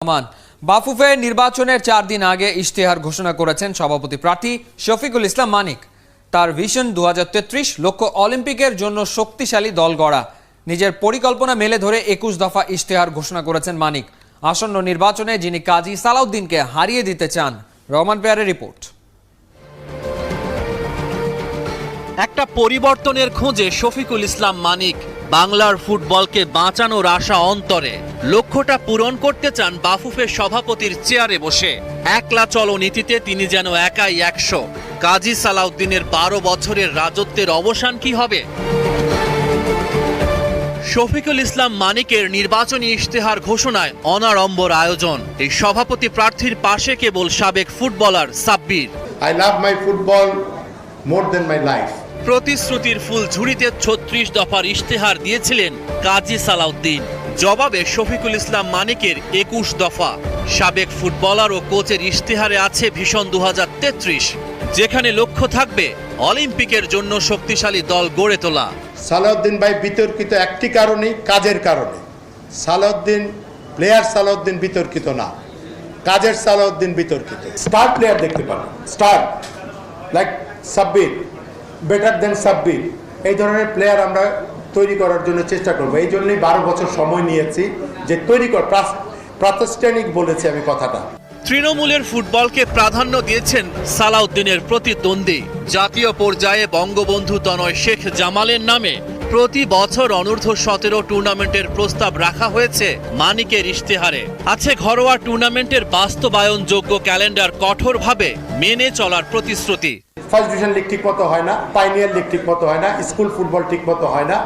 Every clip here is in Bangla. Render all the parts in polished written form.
রহমান বাফুফে নির্বাচনের 4 দিন আগে ইশতেহার ঘোষণা করেছেন সভাপতি প্রার্থী শফিকুল ইসলাম মানিক। তার ভিশন 2033 লক্ষ্য অলিম্পিকের জন্য শক্তিশালী দল গড়া। নিজের পরিকল্পনা মেলে ধরে 21 দফা ইশতেহার ঘোষণা করেছেন মানিক। আসন্ন নির্বাচনে যিনি কাজী সালাউদ্দিনকে হারিয়ে দিতে চান। রহমান পেয়ারের রিপোর্ট। একটা পরিবর্তনের খোঁজে শফিকুল ইসলাম মানিক। বাংলার ফুটবলকে বাঁচানোর আশা অন্তরে। লক্ষ্যটা পূরণ করতে চান বাফুফের সভাপতির চেয়ারে বসে। একলা চলো নীতিতে তিনি যেন একাই 100। কাজী সালাউদ্দিনের 12 বছরের রাজত্বের অবসান কি হবে? শফিকুল ইসলাম মানিকের নির্বাচনী ইশতেহার ঘোষণায় অনাড়ম্বর আয়োজন। এই সভাপতি প্রার্থীর পাশে কেবল সাবেক footballer Sabbir. I love my football more than my life. প্রতিশ্রুতির ফুল ঝুড়িতে 36 দফার ইশতেহার দিয়েছিলেন কাজী সালাউদ্দিন। জবাবে শফিকুল ইসলাম মানিকের 21 দফা। সাবেক ফুটবলার ও কোচের ইশতেহারে আছে ভিশন 2033, যেখানে লক্ষ্য থাকবে অলিম্পিকের জন্য শক্তিশালী দল গড়ে তোলা। সালাউদ্দিন ভাই বিতর্কিত একটি কারণেই, কাজের কারণে। সালাউদ্দিন প্লেয়ার, সালাউদ্দিন বিতর্কিত না, কাজের সালাউদ্দিন বিতর্কিত। স্টার প্লেয়ার দেখতে পাবেন, স্টার লাইক সাব্বির, বেটার দেন সাব্বির, এই ধরনের প্লেয়ার আমরা তৈরি করার জন্য চেষ্টা করবো। এই জন্যই 12 বছর সময় নিয়েছি যে তৈরি কর, প্রাতিষ্ঠানিক বলেছি আমি কথাটা। তৃণমূলের ফুটবলকে প্রাধান্য দিয়েছেন সালাউদ্দিনের প্রতিদ্বন্দ্বী। জাতীয় পর্যায়ে বঙ্গবন্ধু তনয় শেখ জামালের নামে প্রতি বছর অনূর্ধ্ব 17 টুর্নামেন্টের প্রস্তাব রাখা হয়েছে মানিকের ইশতেহারে। আছে ঘরোয়া টুর্নামেন্টের বাস্তবায়নযোগ্য ক্যালেন্ডার কঠোরভাবে মেনে চলার প্রতিশ্রুতি। ফার্স্ট ডিভিশন লিগ ঠিক মতো হয় না, পাইনিয়ার লিগ ঠিক মতো হয় না, স্কুল ফুটবল ঠিক মতো হয় না,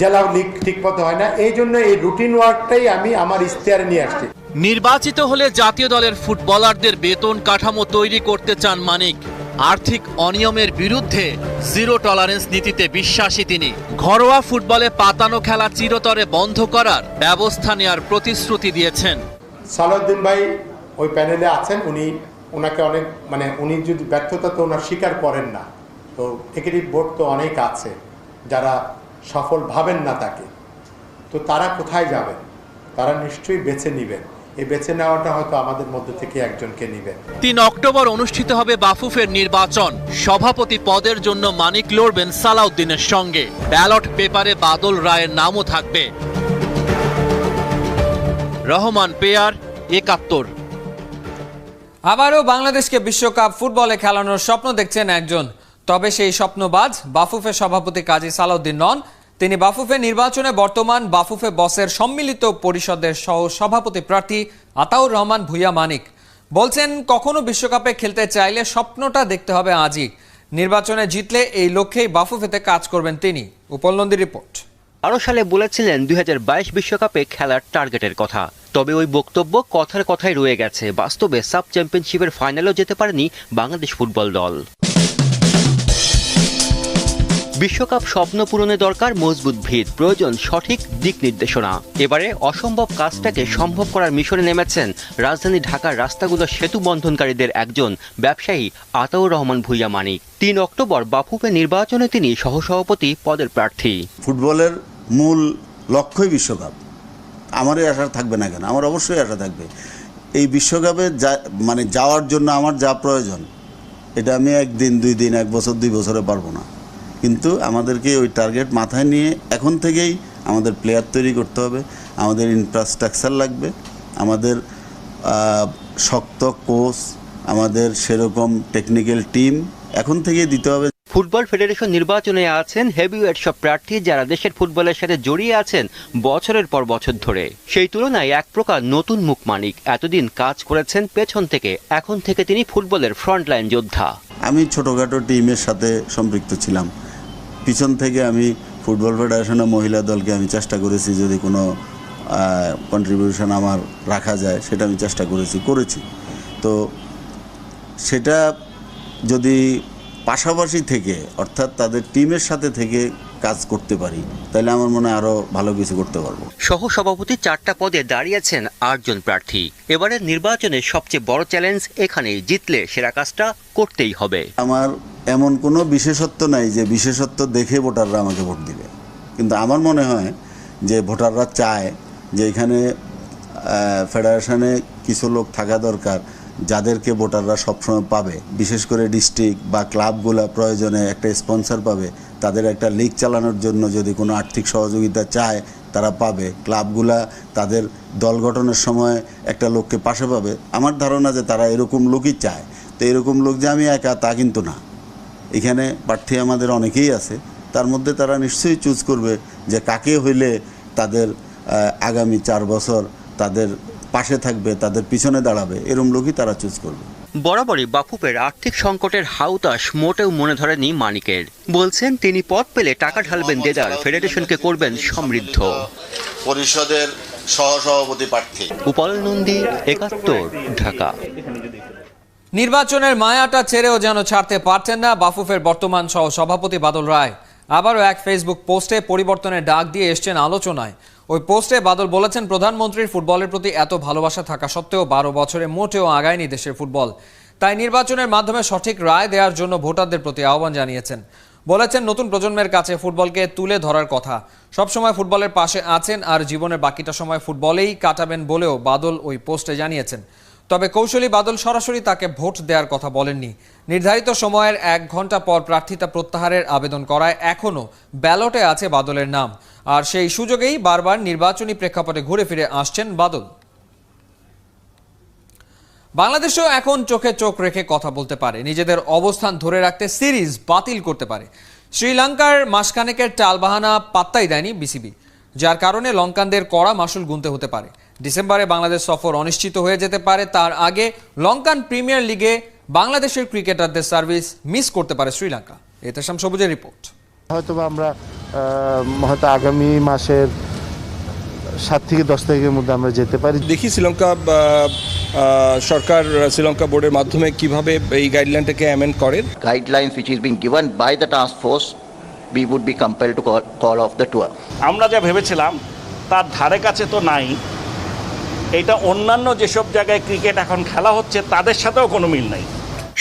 জেলা লিগ ঠিক মতো হয় না। এই জন্য এই রুটিন ওয়ার্কটাই আমি আমার ইশতেহারে নিয়ে আসছি। নির্বাচিত হলে জাতীয় দলের ফুটবলারদের বেতন কাঠামো তৈরি করতে চান মানিক। আর্থিক অনিয়মের বিরুদ্ধে জিরো টলারেন্স নীতিতে বিশ্বাসী তিনি। ঘরোয়া ফুটবলে পাতানো খেলা চিরতরে বন্ধ করার ব্যবস্থা নেওয়ার প্রতিশ্রুতি দিয়েছেন। সালাউদ্দিন ভাই ওই প্যানেলে আছেন, ওনাকে অনেক উনি যদি ব্যর্থতা তো ওনার স্বীকার করেন না, তো এক্সিকিউটিভ বোর্ড তো অনেক আছে যারা সফল ভাবেন না তাকে, তো তারা কোথায় যাবেন? তারা নিশ্চয়ই বেছে নেবেন। এই বেছে নেওয়াটা হয়তো আমাদের মধ্যে থেকে একজনকে নেবেন। 3 অক্টোবর অনুষ্ঠিত হবে বাফুফের নির্বাচন। সভাপতি পদের জন্য মানিক লড়বেন সালাউদ্দিনের সঙ্গে। ব্যালট পেপারে বাদল রায়ের নামও থাকবে। রহমান পেয়ার, 71। আবারও বাংলাদেশকে বিশ্বকাপ ফুটবলে খেলানোর স্বপ্ন দেখছেন একজন। তবে সেই স্বপ্নবাজ বাফুফে সভাপতি কাজী সালাউদ্দিন নন। তিনি বাফুফে নির্বাচনে বর্তমান বাফুফে বসের সম্মিলিত পরিষদের সহ সভাপতি প্রার্থী আতাউর রহমান ভূঁইয়া মানিক। বলছেন, কখনো বিশ্বকাপে খেলতে চাইলে স্বপ্নটা দেখতে হবে আজই। নির্বাচনে জিতলে এই লক্ষ্যেই বাফুফেতে কাজ করবেন তিনি। উপলব্ধির রিপোর্ট। 12 সালে বলেছিলেন 2022 বিশ্বকাপে খেলার টার্গেটের কথা। তবে ওই বক্তব্য কথার কথাই রয়ে গেছে। বাস্তবে সাব চ্যাম্পিয়নশিপের ফাইনালেও যেতে পারেনি বাংলাদেশ ফুটবল দল। বিশ্বকাপ স্বপ্ন পূরণে দরকার মজবুত ভিত, প্রয়োজন সঠিক দিক নির্দেশনা। এবারে অসম্ভব কাজটাকে সম্ভব করার মিশনে নেমেছেন রাজধানী ঢাকার রাস্তাগুলোর সেতু বন্ধনকারীদের একজন ব্যবসায়ী আতাউর রহমান ভূঁইয়া মানিক। 3 অক্টোবর বাফুফে নির্বাচনে তিনি সহসভাপতি পদের প্রার্থী। ফুটবলের মূল লক্ষ্যই বিশ্বকাপ। আমারই আশা থাকবে না কেন? আমার অবশ্যই আশা থাকবে। এই বিশ্বকাপে যাওয়ার জন্য আমার যা প্রয়োজন, এটা আমি 1 দিন 2 দিন 1 বছর 2 বছরে পারবো না। কিন্তু আমাদেরকে ওই টার্গেট মাথায় নিয়ে এখন থেকেই আমাদের প্লেয়ার তৈরি করতে হবে, আমাদের ইনফ্রাস্ট্রাকচার লাগবে, আমাদের শক্ত কোচ, আমাদের সেরকম টেকনিক্যাল টিম এখন থেকেই দিতে হবে। ফুটবল ফেডারেশন নির্বাচনে আছেন হেভিওয়েট সব প্রার্থী যারা দেশের ফুটবলের সাথে জড়িয়ে আছেন বছরের পর বছর ধরে। সেই তুলনায় এক প্রকার নতুন মুখ মানিক। এতদিন কাজ করেছেন পেছন থেকে, এখন থেকে তিনি ফুটবলের ফ্রন্টলাইন যোদ্ধা। আমি ছোটোখাটো টিমের সাথে সম্পৃক্ত ছিলাম। পিছন থেকে আমি ফুটবল ফেডারেশনের মহিলা দলকে আমি চেষ্টা করেছি, যদি কোনো কন্ট্রিবিউশন আমার রাখা যায় সেটা আমি চেষ্টা করেছি। তো সেটা যদি পাশাপাশি থেকে, অর্থাৎ তাদের টিমের সাথে থেকে কাজ করতে পারি, তাহলে আমার মনে হয় আরও ভালো কিছু করতে পারবো। সহসভাপতি 4টা পদে দাঁড়িয়েছেন 8 জন প্রার্থী। এবারের নির্বাচনে সবচেয়ে বড় চ্যালেঞ্জ এখানেই, জিতলে সেরা কাজটা করতেই হবে। আমার এমন কোনো বিশেষত্ব নাই যে বিশেষত্ব দেখে ভোটাররা আমাকে ভোট দিবে, কিন্তু আমার মনে হয় যে ভোটাররা চায় যে এখানে ফেডারেশনে কিছু লোক থাকা দরকার যাদেরকে ভোটাররা সবসময় পাবে, বিশেষ করে ডিস্ট্রিক্ট বা ক্লাবগুলা প্রয়োজনে একটা স্পন্সর পাবে, তাদের একটা লিগ চালানোর জন্য যদি কোনো আর্থিক সহযোগিতা চায় তারা পাবে, ক্লাবগুলা তাদের দল গঠনের সময় একটা লোককে পাশে পাবে। আমার ধারণা যে তারা এরকম লোকই চায়। তো এরকম লোক যে আমি একা তা কিন্তু না, এখানে প্রার্থী আমাদের অনেকেই আছে, তার মধ্যে তারা নিশ্চয়ই চুজ করবে যে কাকে হইলে তাদের আগামী 4 বছর তাদের পাশে থাকবে, তাদের পিছনে দাঁড়াবে, এরকম লোকই তারা চুজ করবে। বরাবরই বাফুফের আর্থিক সংকটের হাউতাস মোটেও মনে ধরেনি মানিকের। বলছেন তিনি পদ পেলে টাকা ঢালবেন দেদার, ফেডারেশনকে করবেন সমৃদ্ধ। পরিষদের সহসভাপতি প্রার্থী উপাল নন্দী, ৭১, ঢাকা। নির্বাচনের মায়াটা ছেড়েও যেন ছাড়তে পারছেন না বাফুফের বর্তমান সহ সভাপতি বাদল রায়। আবারও এক ফেসবুক পোস্টে পরিবর্তনের ডাক দিয়ে এসছেন আলোচনায়। ওই পোস্টে বাদল বলেছেন, প্রধানমন্ত্রীর ফুটবলের প্রতি এত ভালোবাসা থাকা সত্ত্বেও 12 বছরে মোটেও আগায়নি দেশের ফুটবল। তাই নির্বাচনের মাধ্যমে সঠিক রায় দেওয়ার জন্য ভোটারদের প্রতি আহ্বান জানিয়েছেন। বলেছেন, নতুন প্রজন্মের কাছে ফুটবলকে তুলে ধরার কথা। সবসময় ফুটবলের পাশে আছেন আর জীবনের বাকিটা সময় ফুটবলেই কাটাবেন বলেও বাদল ওই পোস্টে জানিয়েছেন। তবে কৌশলী বাদল সরাসরি তাকে ভোট দেওয়ার কথা বলেননি। নির্ধারিত সময়ের 1 ঘন্টা পর প্রার্থিতা প্রত্যাহারের আবেদন করায় এখনও ব্যালটে আছে বাদলের নাম। আর সেই সুযোগেই বারবার নির্বাচনী প্রেক্ষাপটে ঘুরে ফিরে আসছেন বাদল। বাংলাদেশও এখন চোখে চোখ রেখে কথা বলতে পারে, নিজেদের অবস্থান ধরে রাখতে সিরিজ বাতিল করতে পারে। শ্রীলঙ্কার মাসখানেকের টালবাহানা পাত্তাই দেয়নি বিসিবি, যার কারণে লঙ্কানদের কড়া মাসুল গুনতে হতে পারে। ডিসেম্বরে বাংলাদেশ সফর অনিশ্চিত হয়ে যেতে পারে। তার আগে লঙ্কান প্রিমিয়ার লিগে বাংলাদেশের ক্রিকেটারদের সার্ভিস মিস করতে পারে শ্রীলঙ্কা। এতেশাম সবুজের রিপোর্ট। হয়তো আমরা হয়তো আগামী মাসের 7 থেকে 10 তারিখের মধ্যে আমরা যেতে পারি। দেখি শ্রীলঙ্কা সরকার শ্রীলঙ্কা বোর্ডের মাধ্যমে কিভাবে এই গাইডলাইনটাকে অ্যামেন্ড করে। Guidelines which is being given by the task force, we would be compelled to call off the tour. আমরা যা ভেবেছিলাম তার ধারে কাছে তো নাই। এটা অন্যান্য যেসব জায়গায় ক্রিকেট এখন খেলা হচ্ছে তাদের সাথেও কোনো মিল নাই।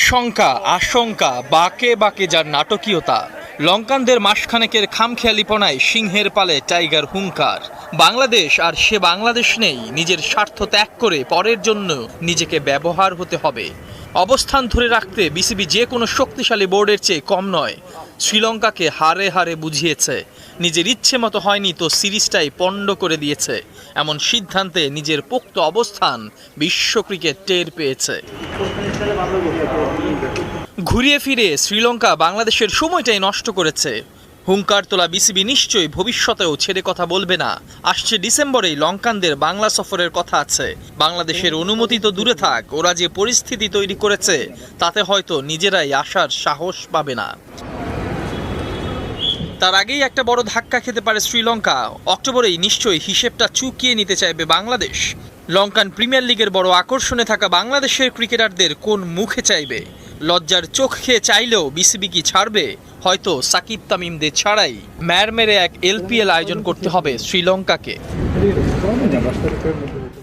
শঙ্কা, আশঙ্কা, বাকে বাকে যার নাটকীয়তা, লঙ্কানদের মাসখানেকের খামখেয়ালিপনায় সিংহের পালে টাইগার হুঙ্কার। বাংলাদেশ আর সে বাংলাদেশ নেই, নিজের স্বার্থ ত্যাগ করে পরের জন্য নিজেকে ব্যবহার হতে হবে। অবস্থান ধরে রাখতে বিসিবি যে কোনো শক্তিশালী বোর্ডের চেয়ে কম নয়। শ্রীলঙ্কাকে হারে হারে বুঝিয়েছে, নিজের ইচ্ছে মতো হয়নি তো সিরিজটাই পণ্ড করে দিয়েছে। এমন সিদ্ধান্তে নিজের পোক্ত অবস্থান বিশ্ব ক্রিকেট টের পেয়েছে। ঘুরিয়ে ফিরে শ্রীলঙ্কা বাংলাদেশের সময়টাই নষ্ট করেছে। হুঙ্কার তোলা বিসিবি নিশ্চয়ই ভবিষ্যতেও ছেড়ে কথা বলবে না। আসছে ডিসেম্বরেই লঙ্কানদের বাংলা সফরের কথা আছে। বাংলাদেশের অনুমতি তো দূরে থাক, ওরা যে পরিস্থিতি তৈরি করেছে তাতে হয়তো নিজেরাই আসার সাহস পাবে না। তার আগেই একটা বড় ধাক্কা খেতে পারে শ্রীলঙ্কা। অক্টোবরেই নিশ্চয়ই হিসেবটা চুকিয়ে নিতে চাইবে বাংলাদেশ। লঙ্কান প্রিমিয়ার লিগের বড় আকর্ষণে থাকা বাংলাদেশের ক্রিকেটারদের কোন মুখে চাইবে? লজ্জার চোখ খেয়ে চাইলেও বিসিবি কি ছাড়বে? হয়তো সাকিব তামিমদের ছাড়াই ম্যার মেরে এক এলপিএল আয়োজন করতে হবে শ্রীলঙ্কাকে।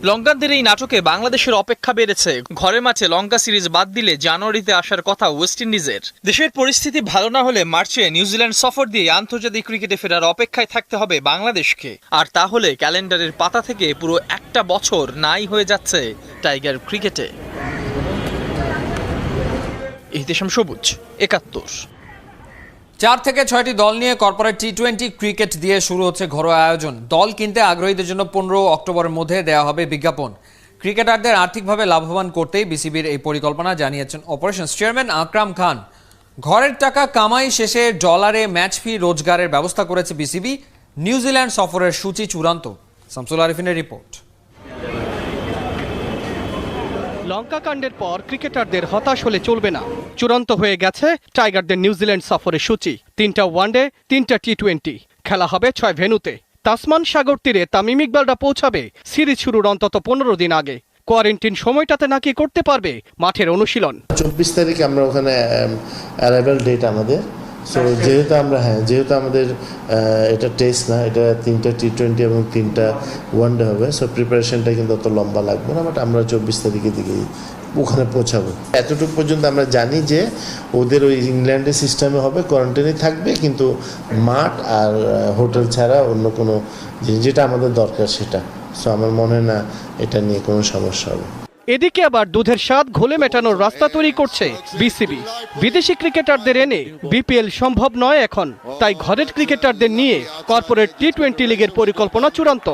লঙ্কানদের এই নাটকে বাংলাদেশের অপেক্ষা বেড়েছে। ঘরের মাঠে লঙ্কা সিরিজ বাদ দিলে জানুয়ারিতে আসার কথা ওয়েস্ট ইন্ডিজের। দেশের পরিস্থিতি ভালো না হলে মার্চে নিউজিল্যান্ড সফর দিয়ে আন্তর্জাতিক ক্রিকেটে ফেরার অপেক্ষায় থাকতে হবে বাংলাদেশকে। আর তাহলে ক্যালেন্ডারের পাতা থেকে পুরো একটা বছর নাই হয়ে যাচ্ছে টাইগার ক্রিকেটে। ইহতেশাম সবুজ, ৭১। 4 থেকে 6টি দল নিয়ে কর্পোরেট টি20 ক্রিকেট দিয়ে শুরু হচ্ছে ঘরোয়া আয়োজন। দল কিনতে আগ্রহীদের জন্য 15 অক্টোবরের মধ্যে দেওয়া হবে বিজ্ঞাপন। ক্রিকেটারদের আর্থিকভাবে লাভবান করতেই বিসিবির এই পরিকল্পনা, জানিয়েছেন অপারেশনস চেয়ারম্যান আকরাম খান। ঘরের টাকা কামাই শেষে ডলারে ম্যাচ ফি রোজগারের ব্যবস্থা করেছে বিসিবি। নিউজিল্যান্ড সফরের সূচি চূড়ান্ত। শামসুল আরিফিনের রিপোর্ট। লঙ্কা কাণ্ডের পর ক্রিকেটারদের হতাশ হলে চলবে না। চূড়ান্ত হয়ে গেছে টাইগারদের নিউজিল্যান্ড সফরের সূচি। 3টা ওয়ানডে, 3টা টি20 খেলা হবে 6 ভেন্যুতে। তাসমান সাগর তীরে তামিম ইকবালরা পৌঁছাবে সিরিজ শুরুর অন্তত 15 দিন আগে। কোয়ারেন্টিন সময়টাতে নাকি করতে পারবে মাঠের অনুশীলন। 24 তারিখে আমরা ওখানে অ্যারাইভাল ডেট আমাদের। সো যেহেতু আমাদের এটা টেস্ট না, এটা 3টা টি20 এবং 3টা ওয়ানডে হবে। সো প্রিপারেশনটা কিন্তু অত লম্বা লাগবে না, বাট আমরা 24 তারিখের দিকেই ওখানে পৌঁছাবো। এতটুকু পর্যন্ত আমরা জানি যে ওদের ওই ইংল্যান্ডের সিস্টেমে হবে, কোয়ারেন্টাইনে থাকবে, কিন্তু মাঠ আর হোটেল ছাড়া অন্য কোনো জিনিস যেটা আমাদের দরকার সেটা সো আমার মনে হয় না এটা নিয়ে কোনো সমস্যা হবে। এদিকে আবার দুধের স্বাদ ঘোলে মেটানোর রাস্তা তৈরি করছে বিসিবি। বিদেশি ক্রিকেটারদের এনে বিপিএল সম্ভব নয় এখন, তাই ঘরের ক্রিকেটারদের নিয়ে কর্পোরেট টি-20 লিগের পরিকল্পনা চূড়ান্ত।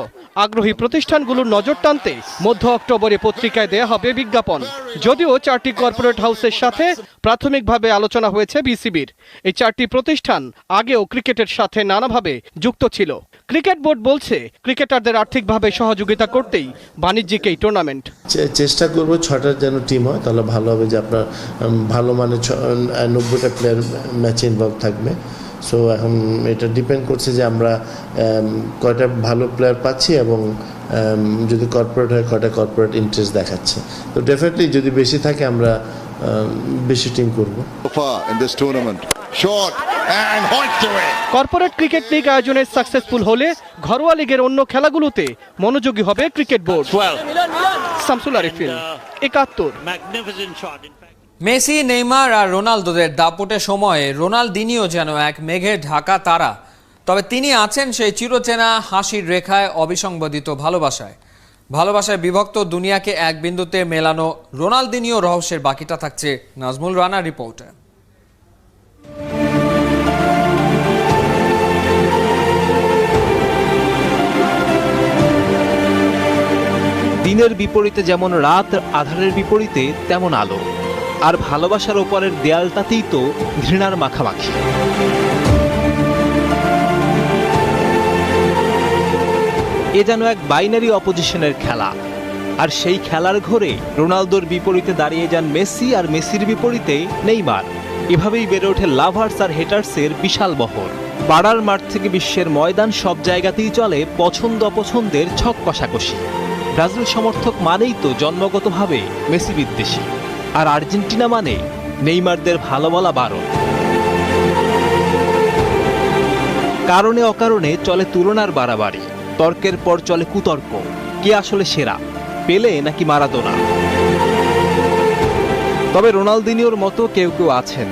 আগ্রহী প্রতিষ্ঠানগুলোর নজর টানতে মধ্য অক্টোবরে পত্রিকায় দেয়া হবে বিজ্ঞাপন। যদিও 4টি কর্পোরেট হাউসের সাথে প্রাথমিকভাবে আলোচনা হয়েছে বিসিবির। এই 4টি প্রতিষ্ঠান আগেও ক্রিকেটের সাথে নানাভাবে যুক্ত ছিল। ক্রিকেট বোর্ড বলছে ক্রিকেটারদের আর্থিকভাবে সহযোগিতা করতেই বাণিজ্যিক এই টুর্নামেন্ট। চেষ্টা করব 6টার যেন টিম হয়, তাহলে ভালো হবে যে আপনার ভালো মানে 90টা প্লেয়ার ম্যাচে ইনভলভ থাকবে। সো এখন এটা ডিপেন্ড করছে যে আমরা কয়টা ভালো প্লেয়ার পাচ্ছি এবং যদি কর্পোরেট হয় কয়টা কর্পোরেট ইন্টারেস্ট দেখাচ্ছে। তো ডেফিনেটলি যদি বেশি থাকে আমরা বেশি টিম করব। কর্পোরেট ক্রিকেট লিগ আয়োজনের সাকসেসফুল হলে ঘরোয়া লিগের অন্য খেলাগুলোতে মনোযোগী হবে cricket board. Shamsul Arifin, 71। Messi, Neymar আর রোনালদোদের দাপটের সময়ে রোনালদিনিও যেন এক মেঘের ঢাকা তারা। তবে তিনি আছেন সেই চিরচেনা হাসির রেখায়, অবিসংবাদিত ভালোবাসায় বিভক্ত দুনিয়াকে এক বিন্দুতে মেলানো রোনালদিনিও রহস্যের বাকিটা থাকছে নাজমুল রানার রিপোর্টে। দিনের বিপরীতে যেমন রাত, আধারের বিপরীতে তেমন আলো। আর ভালোবাসার ওপরের দেয়ালটাতেই তো ঘৃণার মাখামাখি। এ যেন এক বাইনারি অপোজিশনের খেলা। আর সেই খেলার ঘরে রোনালদোর বিপরীতে দাঁড়িয়ে যান মেসি, আর মেসির বিপরীতে নেইমার। এভাবেই বেড়ে ওঠে লাভার্স আর হেটার্সের বিশাল বহর। পাড়ার মাঠ থেকে বিশ্বের ময়দান, সব জায়গাতেই চলে পছন্দ অপছন্দের ছক কষাকষি। ব্রাজিল সমর্থক মানেই তো জন্মগতভাবে মেসি বিদ্বেষী, আর আর্জেন্টিনা মানে নেইমারদের ভালো বলা বারণ। কারণে অকারণে চলে তুলনার বাড়াবাড়ি, তর্কের পর চলে কুতর্ক। কে আসলে সেরা, পেলে নাকি মারাদোনা? তবে রোনালদিনিওর মতো কেউ কেউ আছেন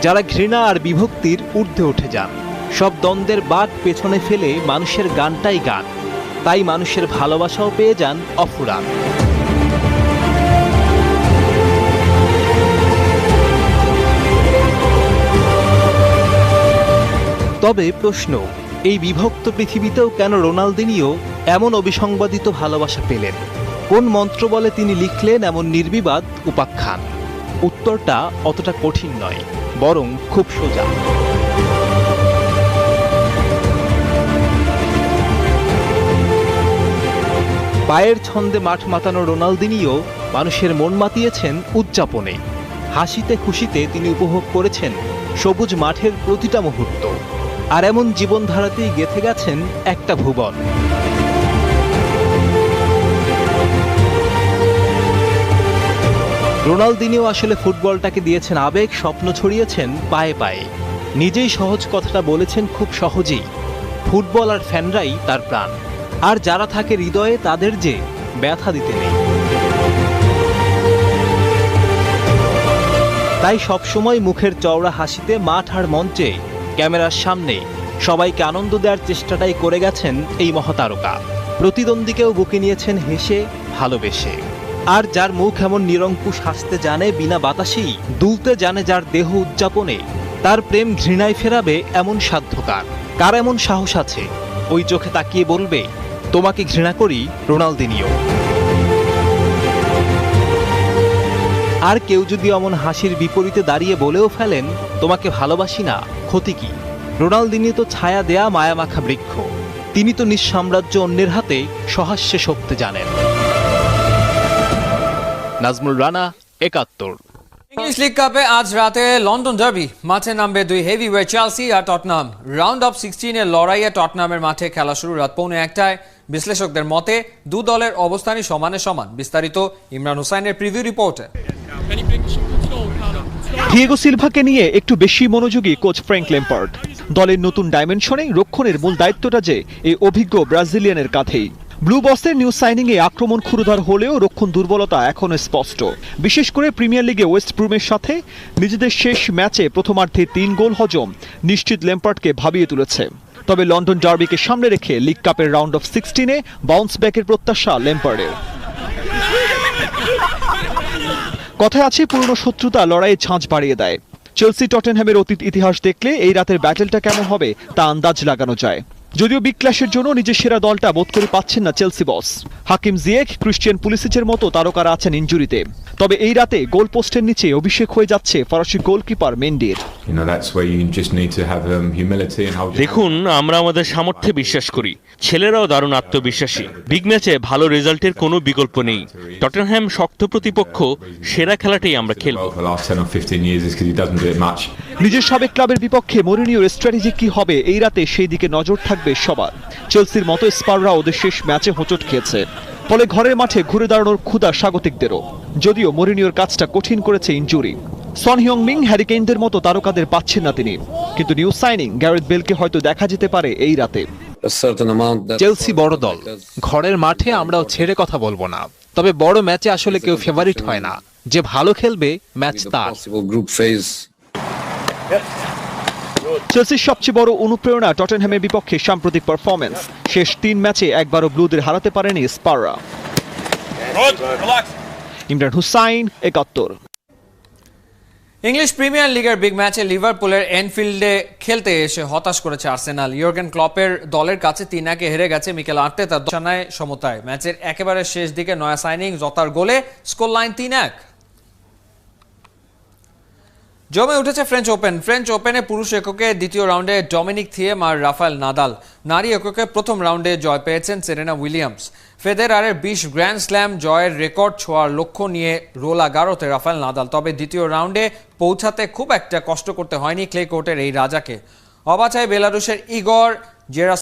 যারা ঘৃণা আর বিভক্তির ঊর্ধ্বে উঠে যান। সব দ্বন্দ্বের বাঁক পেছনে ফেলে মানুষের গানটাই গান, তাই মানুষের ভালোবাসাও পেয়ে যান অফুরান। তবে প্রশ্ন, এই বিভক্ত পৃথিবীতেও কেন রোনালদিনিও এমন অবিসংবাদিত ভালোবাসা পেলেন? কোন মন্ত্রবলে তিনি লিখলেন এমন নির্বিবাদ উপাখ্যান? উত্তরটা অতটা কঠিন নয়, বরং খুব সোজা। পায়ের ছন্দে মাঠ মাতানো রোনালদিনিও মানুষের মন মাতিয়েছেন উদযাপনে। হাসিতে খুশিতে তিনি উপভোগ করেছেন সবুজ মাঠের প্রতিটা মুহূর্ত। আর এমন জীবনধারাতেই গেঁথে গেছেন একটা ভুবন। রোনালদিনিও আসলে ফুটবলটাকে দিয়েছেন আবেগ, স্বপ্ন ছড়িয়েছেন পায়ে পায়ে। নিজেই সহজ কথাটা বলেছেন খুব সহজেই, ফুটবল আর ফ্যানরাই তার প্রাণ। আর যারা থাকে হৃদয়ে তাদের যে ব্যথা দিতে নেই। তাই সবসময় মুখের চওড়া হাসিতে মাঠ আর মঞ্চে ক্যামেরার সামনে সবাইকে আনন্দ দেওয়ার চেষ্টাটাই করে গেছেন এই মহাতারকা। প্রতিদ্বন্দ্বীকেও বুকে নিয়েছেন হেসে, ভালোবেসে। আর যার মুখ এমন নিরঙ্কুশ হাসতে জানে বিনা বাতাসেই, দুলতে জানে যার দেহ উদযাপনে, তার প্রেম ঘৃণায় ফেরাবে এমন সাধ্যকার? কার এমন সাহস আছে ওই চোখে তাকিয়ে বলবে তোমাকে ঘৃণা করি রোনালদিনিও? আর কেউ যদি অমন হাসির বিপরীতে দাঁড়িয়ে বলেও ফেলেন তোমাকে ভালোবাসি না, ক্ষতি কি? রোনালদিনিও তো ছায়া দেয়া মায়ামাখা বৃক্ষ। তিনি তো নিজ সাম্রাজ্য অন্যের হাতে সহাস্যে শক্তি জানেন। নাজমুল রানা, 71। ইংলিশ লিগ কাপে আজ রাতে লন্ডন ডার্বি। মাঠে নামবে দুই হেভিওয়েট চেলসি আর টটনাম। রাউন্ড অফ 16-এর লড়াইয়ে টটনামের মাঠে খেলা শুরু রাত 1:45। বিশ্লেষকদের মতে দু দলের অবস্থানই সমানে সমান। বিস্তারিত ইমরান হোসাইনের প্রিভিউ রিপোর্টে। ডিয়েগো সিলভাকে নিয়ে একটু বেশি মনোযোগী কোচ ফ্র্যাঙ্ক ল্যাম্পার্ড। দলের নতুন ডাইমেনশনে রক্ষণের মূল দায়িত্বটা যে এই অভিজ্ঞ ব্রাজিলিয়ানের কাঁধেই। ব্লু বসের নিউ সাইনিংয়ে আক্রমণ ক্ষুরধার হলেও রক্ষণ দুর্বলতা এখনো স্পষ্ট। বিশেষ করে প্রিমিয়ার লিগে ওয়েস্ট ব্রুমের সাথে নিজেদের শেষ ম্যাচে প্রথমার্ধে 3 গোল হজম নিশ্চিত ল্যাম্পার্ডকে ভাবিয়ে তুলেছে। তবে লন্ডন ডার্বিকে সামনে রেখে লিগ কাপের রাউন্ড অফ 16-এ বাউন্স ব্যাকের প্রত্যাশা ল্যাম্পার্ডের। কথায় আছে পুরনো শত্রুতা লড়াইয়ে ঝাঁঝ বাড়িয়ে দেয়। চেলসি টটেনহ্যামের অতীত ইতিহাস দেখলে এই রাতের ব্যাটেলটা কেমন হবে তা আন্দাজ লাগানো যায়। যদিও বিগ ক্ল্যাশের জন্য নিজের সেরা দলটা বোধ করে পাচ্ছেন না চেলসি বস। হাকিম জিয়েক, ক্রিশ্চিয়ান পুলিসিচের মতো তারকারা আছেন ইনজুরিতে। তবে এই রাতে গোল পোস্টের নিচে অভিষেক হয়ে যাচ্ছে ফরাসি গোলকিপার মেন্ডির। দেখুন, আমরা আমাদের সামর্থ্যে বিশ্বাস করি। ছেলেরাও দারুণ আত্মবিশ্বাসী। বিগ ম্যাচে ভালো রেজাল্টের কোনো বিকল্প নেই। টটেনহ্যাম শক্ত প্রতিপক্ষ, সেরা খেলাটাই আমরা খেলব। নিজের সাবেক ক্লাবের বিপক্ষে মরিনিওর স্ট্র্যাটেজি কি হবে এই রাতে সেই দিকে নজর থাকবে সবার। চেলসির মতো স্পাররা ওদের শেষ ম্যাচে হোঁচট খেয়েছে, ফলে ঘরের মাঠে ঘুরে দাঁড়ানোর ক্ষুধা স্বাগতিকদেরও। যদিও মরিনিওর কাজটা কঠিন করেছে ইনজুরি। সন হিয়ং-মিং, হ্যারি কেইনদের মতো তারকাদের পাচ্ছেন না তিনি, কিন্তু নিউ সাইনিং গ্যারেথ বেলকে হয়তো দেখা যেতে পারে এই রাতে। চেলসি বড় দল, ঘরের মাঠে আমরাও ছেড়ে কথা বলবো না। তবে বড় ম্যাচে আসলে কেউ ফেভারিট হয় না, যে ভালো খেলবে ম্যাচ তার। চেলসির সবচেয়ে বড় অনুপ্রেরণা টটেনহ্যামের বিপক্ষে সাম্প্রতিক পারফরম্যান্স। শেষ 3 ম্যাচে একবারও ব্লুদের হারাতে পারেনি স্পাররা। ইমরান হুসাইন, 71। ইংলিশ প্রিমিয়ার লিগের বিগ ম্যাচে লিভারপুলের এনফিল্ডে খেলতে এসে হতাশ করেছে আর্সেনাল। ইয়র্গেন ক্লপের দলের কাছে 3-1 হেরে গেছে মিকেল আর্তেতা সমতায়। ম্যাচের একেবারে শেষ দিকে নয়া সাইনিং জতার গোলে স্কোর লাইন 3-1। জমে উঠেছে ফ্রেঞ্চ ওপেনে পুরুষ এককে দ্বিতীয় রাউন্ডে ডমিনিক থিয়েম আর রাফায়েল নাদাল। নারী এককে প্রথম রাউন্ডে জয় পেয়েছেন সেরেনা উইলিয়ামস। ফেদেরারের 20 গ্র্যান্ড স্ল্যাম জয়ের রেকর্ড ছোঁয়ার লক্ষ্য নিয়ে রোলা গারোতে রাফায়েল নাদাল। তবে দ্বিতীয় রাউন্ডে পৌঁছাতে খুব একটা কষ্ট করতে হয়নি ক্লে কোর্টের এই রাজাকে। অবাছায় বেলারুশের ইগর জেরাস